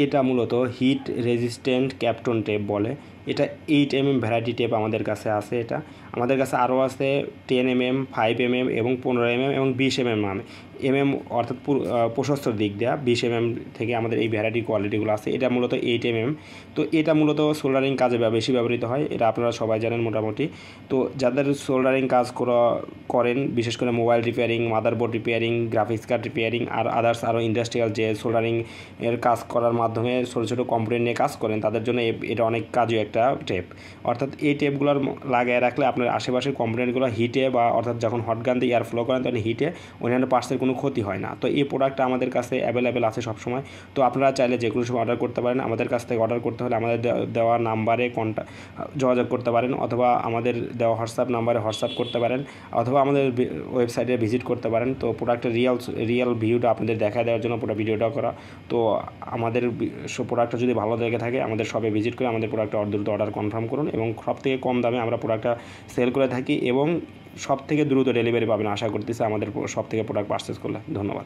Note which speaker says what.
Speaker 1: এটা মূলত hit resistant ক্যাপটন tape বলে। এটা 8 mm ভ্যারাইটি টেপ আমাদের কাছে আছে। এটা আমাদের কাছে আরও আছে 10 mm, 5 mm এবং 15 mm এবং 20 mm অর্থাৎ প্রশস্ত দিক দেওয়া 20 mm থেকে আমাদের এই ভ্যারাইটি কোয়ালিটিগুলো আছে। এটা মূলত 8 mm। তো এটা মূলত সোল্ডারিং কাজে বেশি ব্যবহৃত হয়, এটা আপনারা সবাই জানেন মোটামুটি। তো যাদের সোল্ডারিং কাজ করেন, বিশেষ করে mobile repairing, motherboard repairing, graphics card repairing আর আদার্স আরও ইন্ডাস্ট্রিয়াল যে সোল্ডারিং এর কাজ করার মাধ্যমে ছোটো ছোটো কম্পোনেন্ট নিয়ে কাজ করেন, তাদের জন্য এটা অনেক কাজই একটা টেপ। অর্থাৎ এই টেপগুলোর লাগিয়ে রাখলে আপনার আশেপাশের কম্পোনেন্টগুলো হিটে বা অর্থাৎ যখন হটগান দিয়ে এয়ার ফ্লো করেন তখন হিটে অন্যান্য পার্টসের কোনো ক্ষতি হয় না। তো এই প্রোডাক্টটা আমাদের কাছে অ্যাভেলেবেল আছে সবসময়। তো আপনারা চাইলে যে কোনো সময় অর্ডার করতে পারেন। আমাদের কাছ থেকে অর্ডার করতে হলে আমাদের দেওয়া নাম্বারে যোগাযোগ করতে পারেন, অথবা আমাদের দেওয়া হোয়াটসঅ্যাপ নাম্বারে হোয়াটসঅ্যাপ করতে পারেন, অথবা আমাদের ওয়েবসাইটে ভিজিট করতে পারেন। তো প্রোডাক্টের রিয়েল ভিউটা আপনাদের দেখা দেওয়ার জন্য পুরো ভিডিওটা করা। তো আমাদের প্রোডাক্টটা যদি ভালো লেগে থাকে আমাদের শপে ভিজিট করে আমাদের প্রোডাক্টটা দ্রুত অর্ডার কনফার্ম করুন। এবং সবথেকে কম দামে আমরা প্রোডাক্টটা সেল করে থাকি এবং সবথেকে দ্রুত ডেলিভারি পাবেন আশা করতেছি আমাদের সব থেকে প্রোডাক্ট পারচেস করলে। ধন্যবাদ।